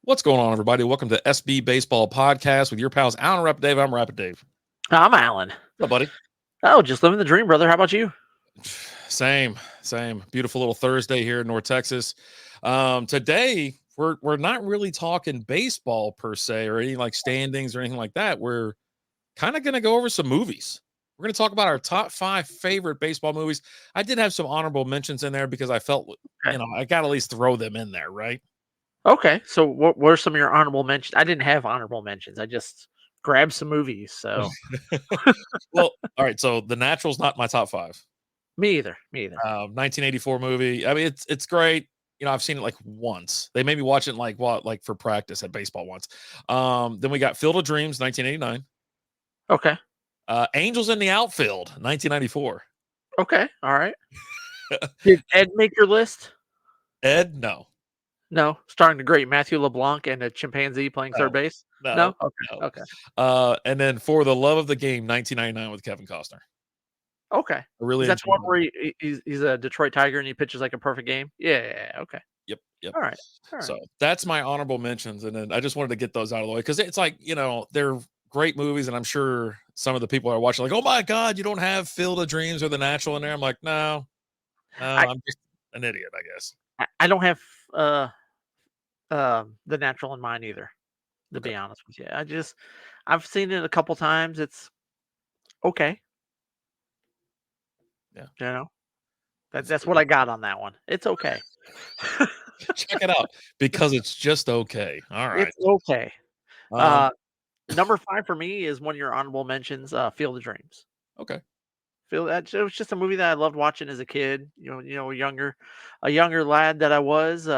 What's going on, everybody? Welcome to SB Baseball Podcast with your pals Alan and Rapid Dave. I'm Rapid Dave. I'm Alan. What's up, buddy? Oh, just living the dream, brother. How about you? Same. Beautiful little Thursday here in North Texas. Today we're not really talking baseball per se or any like standings or anything like that. We're kind of going to go over some movies. We're going to talk about our top 5 favorite baseball movies. I did have some honorable mentions in there because I felt, I got to at least throw them in there, right? Okay. So, what were some of your honorable mentions? I didn't have honorable mentions. I just grabbed some movies. So, Well, all right. So, The Natural's not my top 5. me either. Me either. 1984 movie. I mean, it's great. I've seen it like once. They made me watch it like for practice at baseball once. Then we got Field of Dreams, 1989. Okay. Angels in the Outfield, 1994. Okay. All right. Did Ed make your list? Ed, no. No. Starring the great Matthew LeBlanc and a chimpanzee playing third base? No. Okay. No. Okay. And then For the Love of the Game, 1999 with Kevin Costner. Okay. I really Is that the one enjoyed where he's a Detroit Tiger and he pitches like a perfect game? Yeah. Okay. Yep. All right. So that's my honorable mentions. And then I just wanted to get those out of the way because it's like, they're great movies. And I'm sure some of the people are watching like, oh my God, you don't have Field of Dreams or The Natural in there. I'm like, no, I'm just an idiot, I guess. I don't have The Natural in mind either, to be honest with you. I've seen it a couple times. It's okay. Yeah. That's what I got on that one. It's okay. Check it out because it's just okay. All right. It's okay. Number 5 for me is one of your honorable mentions, Field of Dreams. Okay. It was just a movie that I loved watching as a kid. A younger lad that I was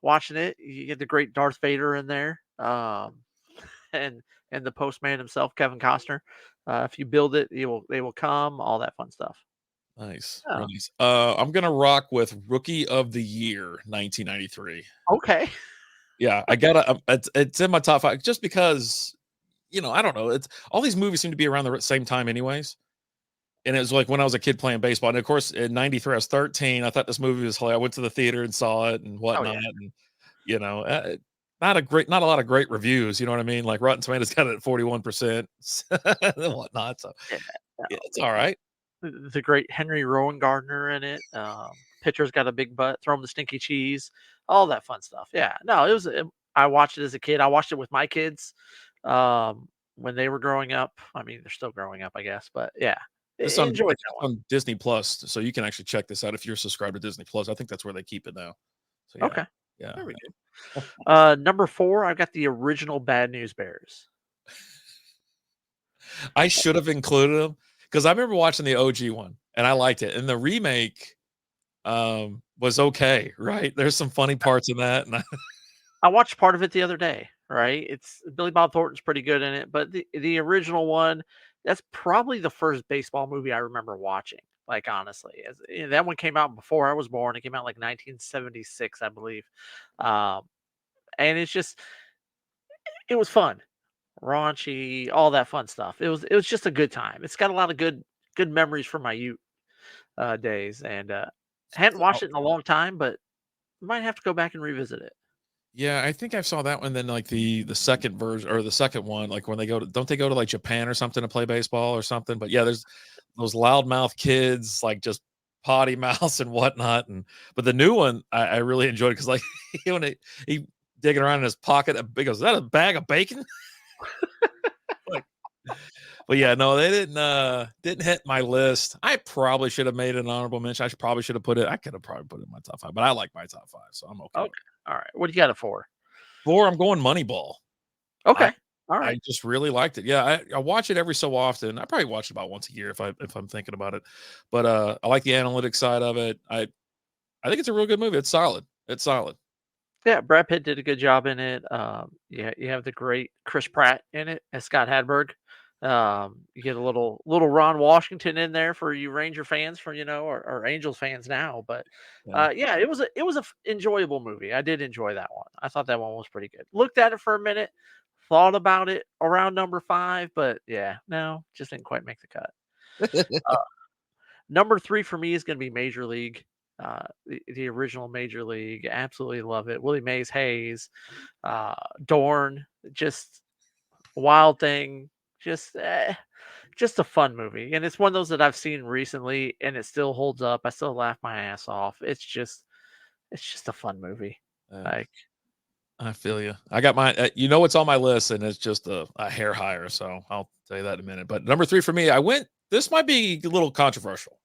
watching it. You get the great Darth Vader in there, and the postman himself, Kevin Costner. If you build it, they will come. All that fun stuff. Nice. Nice. I'm gonna rock with Rookie of the Year, 1993. Okay. Yeah, I gotta. It's in my top 5 just because, I don't know. It's all these movies seem to be around the same time, anyways. And it was like when I was a kid playing baseball. And of course, in '93, I was 13. I thought this movie was hilarious. I went to the theater and saw it and whatnot. And not a lot of great reviews. You know what I mean? Like Rotten Tomatoes got it at 41% and whatnot. So it's all right. The great Henry Rowan Gardner in it. Pitcher's got a big butt. Throw him the stinky cheese. All that fun stuff. Yeah. No, I watched it as a kid. I watched it with my kids when they were growing up. I mean, they're still growing up, I guess. But yeah, It's on Disney Plus, so you can actually check this out if you're subscribed to Disney Plus. I think that's where they keep it now. So, okay. Yeah. There we go. Number 4, I've got the original Bad News Bears. I should have included them because I remember watching the OG one and I liked it, and the remake was okay. Right? There's some funny parts in that, and I watched part of it the other day. Right? It's Billy Bob Thornton's pretty good in it, but the original one, that's probably the first baseball movie I remember watching. Like honestly, that one came out before I was born. It came out like 1976, I believe, and it was fun, raunchy, all that fun stuff. It was just a good time. It's got a lot of good memories from my youth days, and hadn't watched it in a long time, but might have to go back and revisit it. Yeah, I think I saw that one. Then like the second version or the second one, like when don't they go to like Japan or something to play baseball or something? But yeah, there's those loudmouth kids like just potty mouths and whatnot. But the new one, I really enjoyed it because like when he digging around in his pocket, he goes, "Is that a bag of bacon?" Like, but yeah, no, they didn't hit my list. I probably should have made an honorable mention. I probably should have put it. I could have probably put it in my top 5, but I like my top 5, so I'm okay. Okay. All right. What do you got it for? 4, I'm going Moneyball. Okay. All right. I just really liked it. Yeah, I watch it every so often. I probably watch it about once a year if I'm thinking about it. But I like the analytics side of it. I think it's a real good movie. It's solid. Yeah, Brad Pitt did a good job in it. Yeah, you have the great Chris Pratt in it as Scott Hadberg. You get a little Ron Washington in there for you Ranger fans, or Angels fans now. But yeah, it was a enjoyable movie. I did enjoy that one. I thought that one was pretty good. Looked at it for a minute, thought about it around number 5, but yeah, no, just didn't quite make the cut. Number 3 for me is going to be Major League. The original Major League, absolutely love it. Willie Mays Hayes, Dorn, just Wild Thing, just just a fun movie, and it's one of those that I've seen recently, and it still holds up. I still laugh my ass off. It's just a fun movie. Uh, Like, I feel you. I got my, what's on my list, and it's just a hair higher. So I'll tell you that in a minute. But number three for me, this might be a little controversial.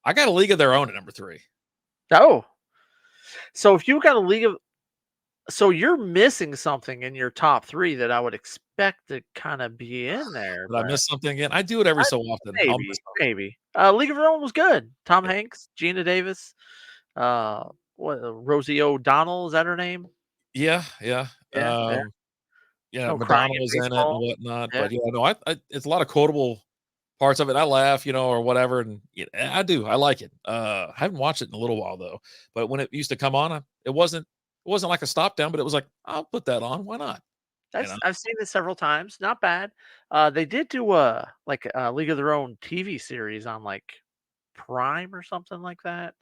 I got A League of Their Own at number three. oh, so if you got a league of, so you're missing something in your top three that I would expect to kind of be in there, Did I but miss something again? I do it every so often. I'll miss maybe, something. maybe. League of Their Own was good. Tom Yeah. Hanks, Gina Davis, uh, Rosie O'Donnell, is that her name? Yeah, yeah. Yeah, yeah. Yeah, No crying Madonna in was in it and baseball. whatnot. Yeah. But yeah, no, it's a lot of quotable parts of it. I laugh, or whatever, and I do. I like it. I haven't watched it in a little while though. But when it used to come on, it wasn't like a stop down, but it was like, I'll put that on. Why not? You know? I've seen it several times. Not bad. They did do a League of Their Own TV series on like Prime or something like that.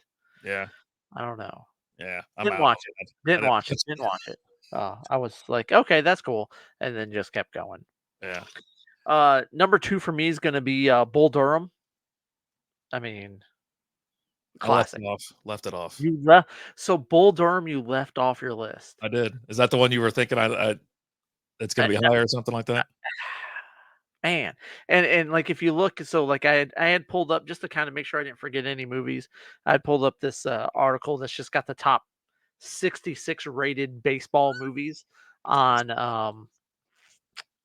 Yeah, I don't know. yeah. I'm Didn't out watch on it. that. I Didn't didn't watch it. Didn't watch it. I was like, okay, that's cool, and then just kept going. Yeah, Number two for me is going to be Bull Durham. I mean, I left classic. it off. Left it off. You left so Bull Durham, you left off your list. I did. Is that the one you were thinking? I it's gonna be No, higher or something like that? man, and like if you look, so like I had pulled up just to kind of make sure I didn't forget any movies. I had pulled up this article that's just got the top 66 rated baseball movies on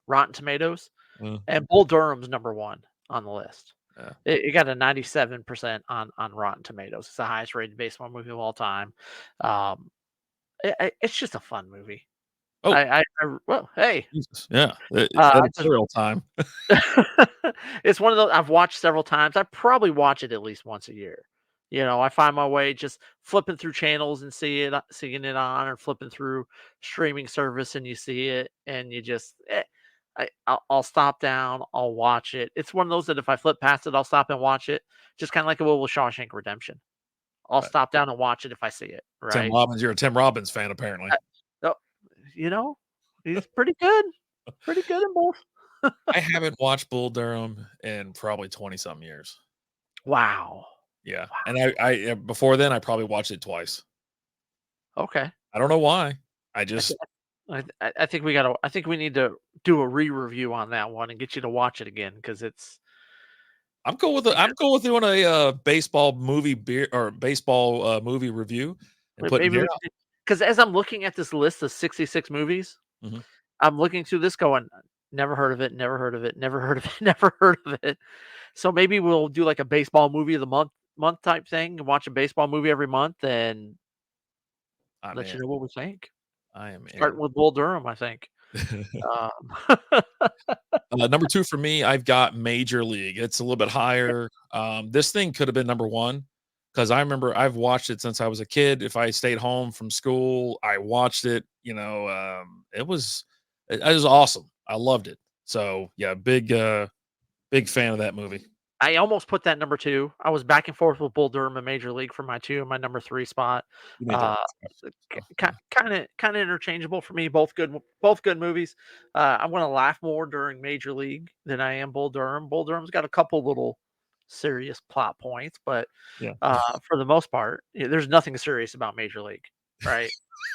Rotten Tomatoes, Mm, and Bull Durham's number one on the list. yeah. It got a 97% on Rotten Tomatoes. It's the highest rated baseball movie of all time. Um, it's just a fun movie. Oh, Well, hey, Jesus. Yeah. I just Editorial time. it's one of those I've watched several times. I probably watch it at least once a year. I find my way just flipping through channels and seeing it on, or flipping through streaming service and you see it and you just I'll stop down, I'll watch it. It's one of those that if I flip past it, I'll stop and watch it. Just kind of like it will with Shawshank Redemption. I'll Right. stop down and watch it if I see it. Tim Right? Robbins. You're a Tim Robbins fan, apparently. Oh, you know, he's pretty good in both. I haven't watched Bull Durham in probably 20 some years. Wow. Yeah. And I before then I probably watched it twice. Okay. I don't know why. I I, just th- I think we gotta. I think we need to do a re-review on that one and get you to watch it again because it's I'm cool with doing a baseball movie beer or baseball movie review and putting maybe beer we out. because as I'm looking at this list of 66 movies, Mhm. I'm looking through this going, never heard of it, never heard of it, never heard of it, never heard of it. So maybe we'll do like a baseball movie of the month type thing and watch a baseball movie every month and I'm let in. you know what we think. I am Starting in. with Bull Durham, I think. Um, Number two for me, I've got Major League. It's a little bit higher. This thing could have been number one because I remember I've watched it since I was a kid. If I stayed home from school, I watched it. It was awesome. I loved it. So yeah, big fan of that movie. I almost put that number two. I was back and forth with Bull Durham and Major League for my two and my number three spot. You made the right Uh, choice. So, yeah. kind of interchangeable for me. Both good movies. I'm going to laugh more during Major League than I am Bull Durham. Bull Durham's got a couple little serious plot points, but Yeah. for the most part, there's nothing serious about Major League, right?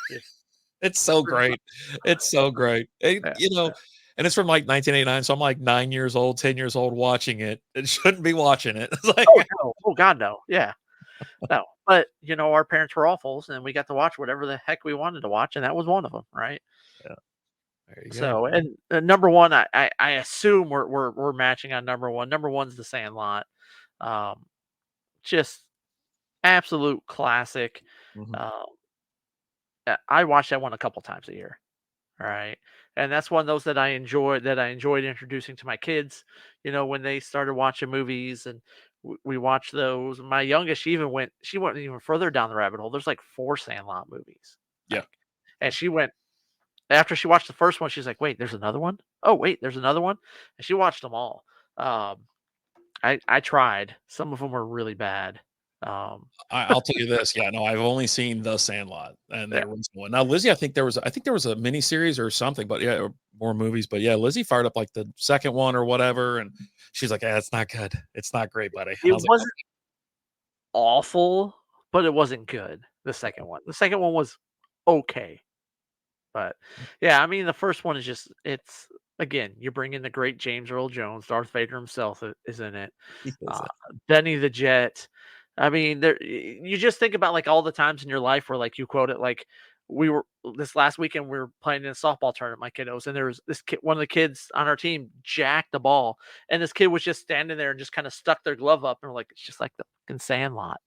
It's It's so pretty great. It's so great. much, And it's from like 1989. So I'm like 9 years old, 10 years old watching it. It shouldn't be watching it. It's like, Oh no! Oh God, no! Yeah, no. But our parents were awful, and we got to watch whatever the heck we wanted to watch, and that was one of them, right? yeah, there you go. So, and number one, I assume we're matching on number one. Number one's The Sandlot, um, just absolute classic. Mhm. Um, I watch that one a couple times a year, right? And that's one of those that I enjoyed introducing to my kids. When they started watching movies, and we watched those. My youngest, she went even further down the rabbit hole. There's like four Sandlot movies, Yeah. like, and she went after she watched the first one. She's like, "Wait, there's another one? Oh, wait, there's another one," and she watched them all. Um, I tried. Some of them were really bad. I'll tell you this. Yeah, no, I've only seen The Sandlot and the Yeah, original one. Now, Lizzie, I think there was a mini series or something, but yeah, or more movies. But yeah, Lizzie fired up like the second one or whatever, and she's like, "Yeah, it's not good. It's not great, buddy." And I it was like, wasn't awful, but it wasn't good. The second one was okay. But yeah, I mean, the first one is just it's again, you bring in the great James Earl Jones, Darth Vader himself is in it. "Oh." Uh, Benny the Jet. I mean, you just think about like all the times in your life where like you quote it like we were this last weekend we were playing in a softball tournament, my kiddos, and there was this kid, one of the kids on our team jacked the ball, and this kid was just standing there and just kind of stuck their glove up, and we're like, it's just like the fucking Sandlot.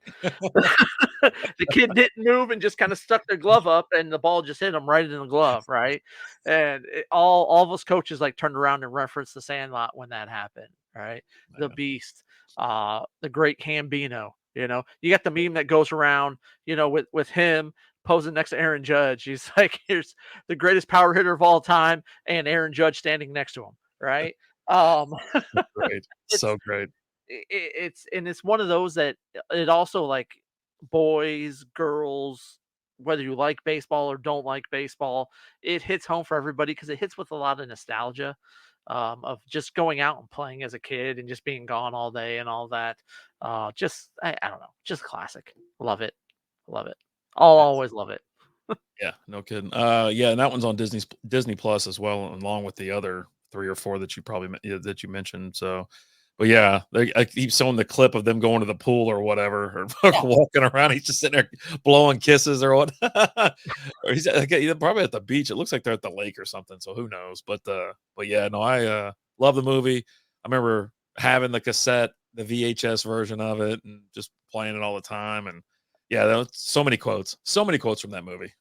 The kid didn't move and just kind of stuck their glove up, and the ball just hit him right in the glove, right? And all of us coaches like turned around and referenced the Sandlot when that happened, right? The Beast, the Great Cambino. You got the meme that goes around, with him posing next to Aaron Judge. He's like, here's the greatest power hitter of all time, and Aaron Judge standing next to him, right? Um, Great. it's So great. it's one of those that it also like boys, girls, whether you like baseball or don't like baseball, it hits home for everybody because it hits with a lot of nostalgia of just going out and playing as a kid and just being gone all day and all that. Just I don't know, just classic. Love it, love it. I'll always love it. Yeah, no kidding. Yeah, and that one's on Disney Plus as well, along with the other 3 or 4 that you probably yeah, that you mentioned. So, but yeah, I keep showing the clip of them going to the pool or whatever, or Yeah. walking around. He's just sitting there blowing kisses or what, or he's like, probably at the beach. It looks like they're at the lake or something. So who knows? But yeah, no, I love the movie. I remember having the cassette, the VHS version of it, and just playing it all the time. And yeah, there was so many quotes from that movie.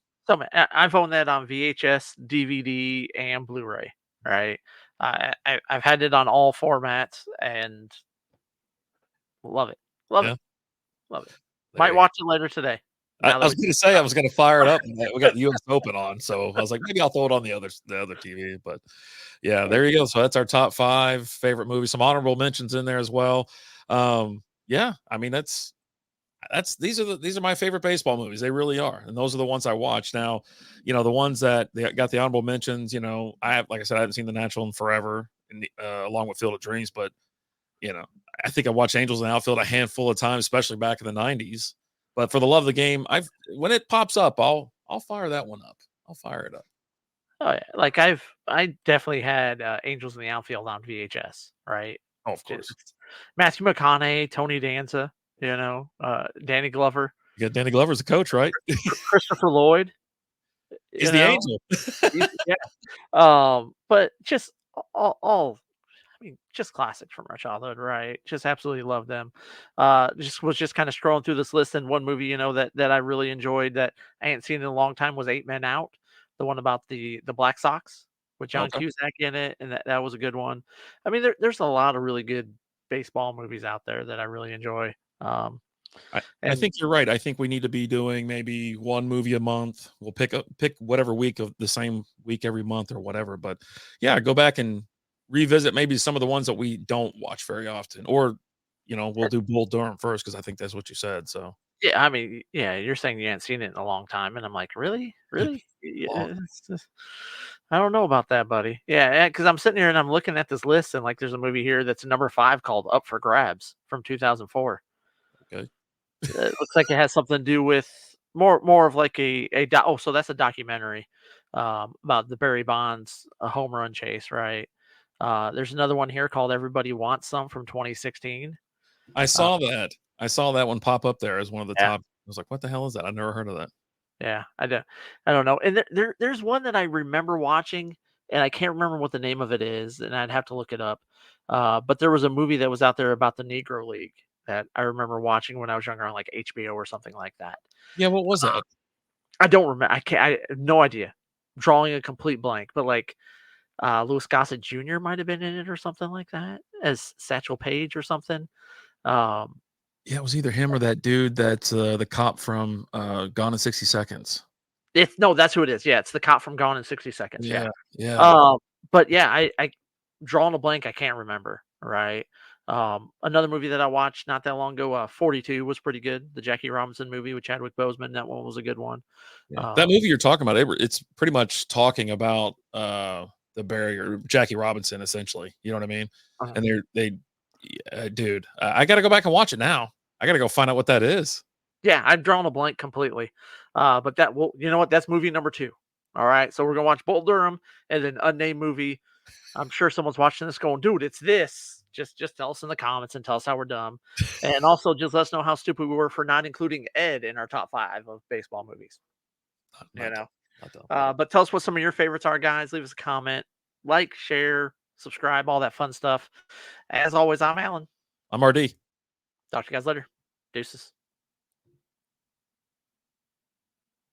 I've owned that on VHS, DVD, and Blu-ray. Right. I've had it on all formats and love it. Love it. Yeah. Love it. There Might you go. watch it later today. Now I that was gonna say I was gonna fire it up, and we got the US Open on, so I was like, maybe I'll throw it on the other TV, but yeah, there you go. So that's our top 5 favorite movies. Some honorable mentions in there as well. Yeah, I mean, these are my favorite baseball movies. They really are, and those are the ones I watch. Now, the ones that they got the honorable mentions, I have, like I said, I haven't seen The Natural in forever, along with Field of Dreams, but, you know, I think I watched Angels in the Outfield a handful of times, especially back in the '90s. But for the love of the game, when it pops up, I'll fire that one up. I'll fire it up. oh yeah, like I definitely had Angels in the Outfield on VHS, right? Oh, of Just course. Matthew McConaughey, Tony Danza, Danny Glover, You got Danny Glover as a coach, right? Christopher Lloyd, He's you the know. angel. Yeah. But just all I mean, just classics from our childhood, right? Just absolutely love them. Just kind of scrolling through this list, and one movie, that I really enjoyed that I hadn't seen in a long time was Eight Men Out, the one about the Black Sox with John Okay. Cusack in it, and that was a good one. I mean, there's a lot of really good baseball movies out there that I really enjoy. I And think you're right. I think we need to be doing maybe one movie a month. We'll pick whatever week of the same week every month or whatever. But yeah, go back and revisit maybe some of the ones that we don't watch very often. Or, we'll do Bull Durham first because I think that's what you said. So yeah, I mean, yeah, you're saying you hadn't seen it in a long time, and I'm like, really, really? Yeah, long. I don't know about that, buddy. Yeah, because I'm sitting here and I'm looking at this list, and like, there's a movie here that's number 5 called Up for Grabs from 2004. Okay. It looks like it has something to do with more of like so that's a documentary about the Barry Bonds home run chase, right? There's another one here called Everybody Wants Some from 2016. I Uh, saw that. I saw that one pop up there as one of the yeah. top. I was like, what the hell is that? I've never heard of that. Yeah, I don't know. And there's one that I remember watching, and I can't remember what the name of it is, and I'd have to look it up. But there was a movie that was out there about the Negro League that I remember watching when I was younger on like HBO or something like that. Yeah, what was that? I don't remember. I have no idea. Drawing a complete blank, but like Louis Gossett Jr. might have been in it or something like that as Satchel Paige or something. Um, Yeah, it was either him or that dude that's the cop from Gone in 60 Seconds. it's no, that's who it is. Yeah, it's the cop from Gone in 60 Seconds. Yeah. Yeah, yeah. Um, but yeah, I drawing a blank, I can't remember, right? Another movie that I watched not that long ago, 42 was pretty good. The Jackie Robinson movie with Chadwick Boseman. That one was a good one. Yeah. That movie you're talking about, it's pretty much talking about the barrier, Jackie Robinson, essentially. You know what I mean? And dude, I got to go back and watch it now. I got to go find out what that is. Yeah, I've drawn a blank completely. But that will, you know what? That's movie number 2. All right, so we're gonna watch Bull Durham and an unnamed movie. I'm sure someone's watching this going, dude, it's this. Just tell us in the comments and tell us how we're dumb, and also just let us know how stupid we were for not including Ed in our top 5 of baseball movies. Not But tell us what some of your favorites are, guys. Leave us a comment, like, share, subscribe, all that fun stuff. As always, I'm Alan. I'm RD. Talk to you guys later. Deuces.